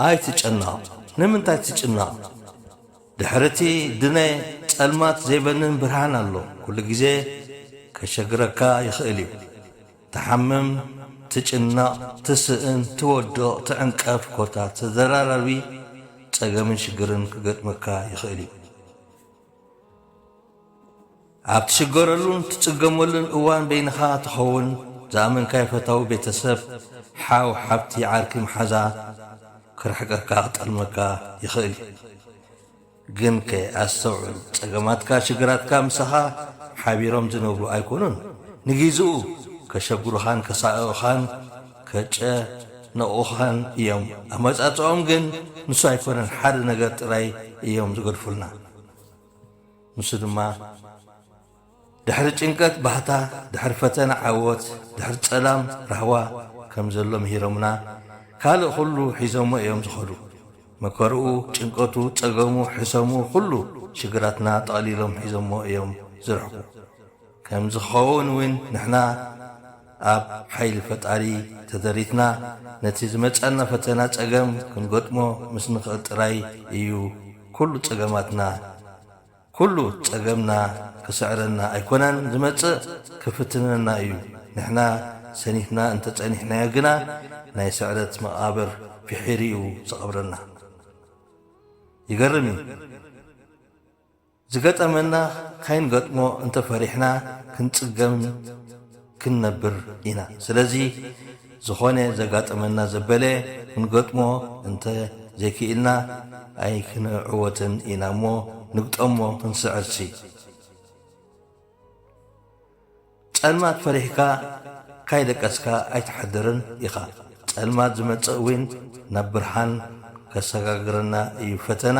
أي تجنّا نمن تاي تجنّا دحرتي دنا ጸልማት ዘይበንን ብርሃን ኣሎ ኩሉ ግዜ ከሸግረካ ይኽእል እዩ ተሐምም ትጭናቕ ትስእን ትወድቕ ትዕንቀፍ ኮታ ተዘራራቢ ጸገምን ሽግርን ክገጥመካ ይኽእል እዩ ኣብ ትሽገረሉን ትጽገመሉን እዋን በይንኻ ትኸውን ዝኣመንካ ፈታዊ ቤተሰብ ሓው ሓብቲ ዓርኪ መሓዛ ክርሕቀካ ክጠልመካ ይኽእል ግን ከኣስተውዕል ጸገማትካ ሽግራትካ ምሳኻ ሓቢሮም ዝነብሩ ኣይኮኑን ንጊዜኡ ከሸግሩኻን ከሳእኻን ከጨነቑኻን እዮም ኣመጻጽኦም ግን ንሱ ኣይኮነን ሓደ ነገር ጥራይ እዮም ዝገድፉልና ንሱ ድማ ድሕሪ ጭንቀት ባህታ ድሕሪ ፈተና ዓወት ድሕሪ ጸላም ራህዋ ከም ዘሎ ምሂሮምና ካልእ ኩሉ ሒዞሞ እዮም ዝኸዱ መከርኡ ጭንቀቱ ጸገሙ ሕሰሙ ኩሉ ሽግራትና ጠቕሊሎም ሒዞሞ እዮም ዝረሕቡ ከም ዝኸውን እውን ንሕና ኣብ ሓይሊ ፈጣሪ ተደሪትና ነቲ ዝመጸና ፈተና ጸገም ክንገጥሞ ምስ ንኽእል ጥራይ እዩ ኩሉ ጸገማትና ኩሉ ጸገምና ክስዕረና ኣይኮነን ዝመጽእ ክፍትነና እዩ ንሕና ሰኒፍና እንተጸኒሕናዮ ግና ናይ ስዕረት መቓብር ፍሒር እዩ ዝቐብረና ይገርም ዝገጠመና ካይንገጥሞ እንተፈሪሕና ክንጽገም ክንነብር ኢና ስለዚ ዝኾነ ዘጋጠመና ዘበለ ክንገጥሞ እንተ ዘይክኢልና ኣይ ክንዕወትን ኢና እሞ ንግጠሞ ክንስዕርሲ ጸልማት ፈሪሕካ ካይደቀስካ ኣይትሓድርን ኢኻ ጸልማት ዝመጽእ እውን ናብ ብርሃን ከሰጋግረና እዩ ፈተና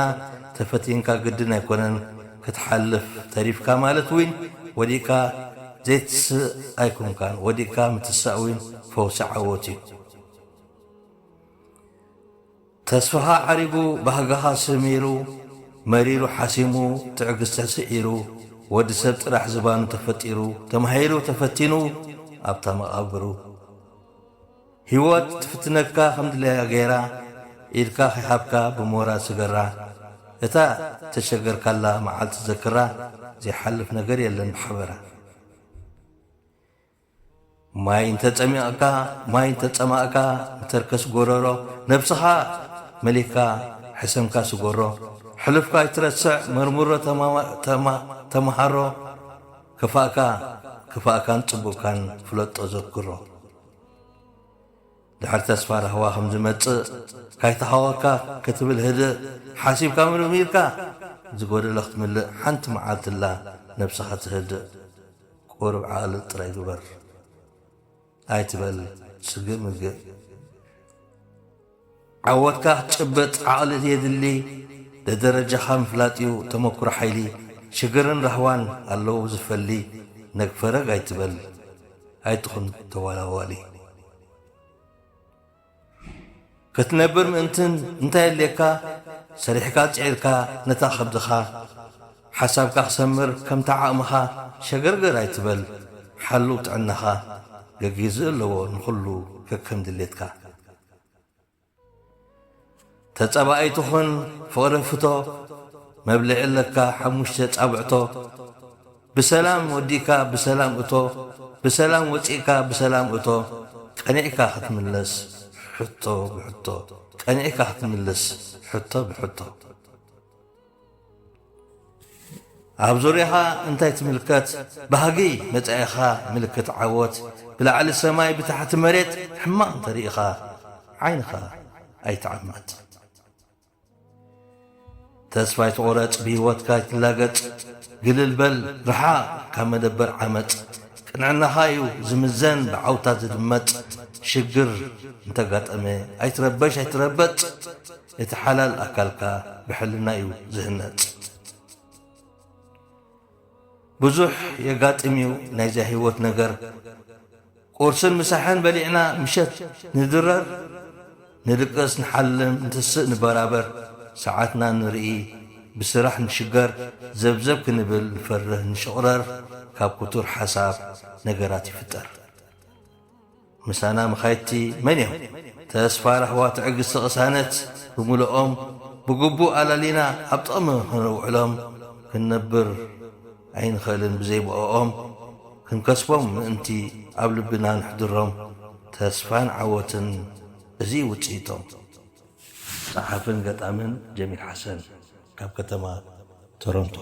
ተፈቲንካ ግድን ኣይኮነን ክትሓልፍ ተሪፍካ ማለት እውን ወዲእካ ዘይትስእ ኣይኮንካን ወዲእካ ምትሳእ እውን ፈውሲ ዓወት እዩ ተስፋኻ ዓሪጉ ባህጋኻ ስሚሩ መሪሩ ሓሲሙ ትዕግስቲ ስዒሩ ወዲ ሰብ ጥራሕ ዝባኑ ተፈጢሩ ተማሂሩ ተፈቲኑ ኣብታ መቓብሩ ህይወት ትፍትነካ ከም ድለያ ገይራ ኢድካ ኺሓብካ ብሞራ ስገራ እታ ተሸገርካላ መዓልቲ ዘክራ ዘይሓልፍ ነገር የለን ብሓበራ ማይ እንተጸሚቕካ ማይ እንተጸማእካ ምተርከስ ጎረሮ ነብስኻ መሊካ ሕሰምካ ስጎሮ ሕልፍካ ይትረስዕ መርሙሮ ተመሃሮ ክፋእካን ጽቡቕካን ፍለጦ ዘክሮ ድሕሪ ተስፋ ረህዋ ከም ዝመጽእ ካይተሃወካ ክትብል ህድእ ሓሲብካ ምርሚርካ ዝጐደለ ክትምልእ ሓንቲ መዓልትላ ነብስኻ ትህድእ ቁርብ ዓቕሊ ጥራይ ግበር ኣይትበል ስግእ ምግእ ዓወትካ ክትጭብጥ ዓቕሊ የድሊ ደደረጃኻ ምፍላጥ እዩ ተመኩሮ ሓይሊ ሽግርን ረህዋን ኣለዉ ዝፈሊ ነግፈረግ ኣይትበል ኣይትኹን ተዋላዋሊ ክትነብር ምእንትን እንታይ የድልየካ ሰሪሕካ ጽዒርካ ነታ ኸብድኻ ሓሳብካ ክሰምር ከምታ ዓቕምኻ ሸገርገር ኣይትበል ሓሉ ጥዕናኻ ገጊዝእ ኣለዎ ንኹሉ ከከም ድሌትካ ተጸባኢትኹን ፍቕሪ ፍቶ መብልዒ ኣለካ ሓሙሽተ ጻብዕቶ ብሰላም ወዲእካ ብሰላም እቶ ብሰላም ወፂእካ ብሰላም እቶ ቀኒዕካ ክትምለስ ሕቶ ብሕቶ ቀኒዕካ ክትምለስ ሕቶ ብሕቶ ኣብ ዙርያኻ እንታይ ትምልከት ባህጊ መጻኢኻ ምልክት ዓወት ብላዕሊ ሰማይ ብታሕቲ መሬት ሕማቕ እንተሪኢኻ ዓይንኻ ኣይትዓመት ተስፋ ይትቑረጽ ብህይወትካ ይትላገጽ ግልል በል ርሓቕ ካብ መደበር ዓመፅ ቅንዕናኻ እዩ ዝምዘን ብዓውታ ዝድመጽ ሽግር እንተጋጠመ ኣይትረበሽ ኣይትረበጽ እቲ ሓላል ኣካልካ ብሕልና እዩ ዝህነጽ ብዙሕ የጋጥም እዩ ናይዛ ህይወት ነገር ቁርስን ምሳሕን በሊዕና ምሸት ንድረር ንድቀስ ንሓልም እንትስእ ንበራበር ሰዓትና ንርኢ ብስራሕ ንሽገር ዘብዘብ ክንብል ንፈርህ ንሽቕረር ካብ ኩቱር ሓሳብ ነገራት ይፍጠር ምሳና መኻይቲ መን እዮም ተስፋ ረኽባ ትዕግስቲ ቅሳነት ብምልኦም ብግቡእ ኣላሊና ኣብ ጥቕሚ ክንውዕሎም ክንነብር ኣይንኽእልን ብዘይብኦም ክንከስቦም ምእንቲ ኣብ ልብና ንሕድሮም ተስፋን ዓወትን እዚ ውፅኢቶም። ጸሓፍን ገጣምን ጀሚል ሓሰን ካብ ከተማ ቶሮንቶ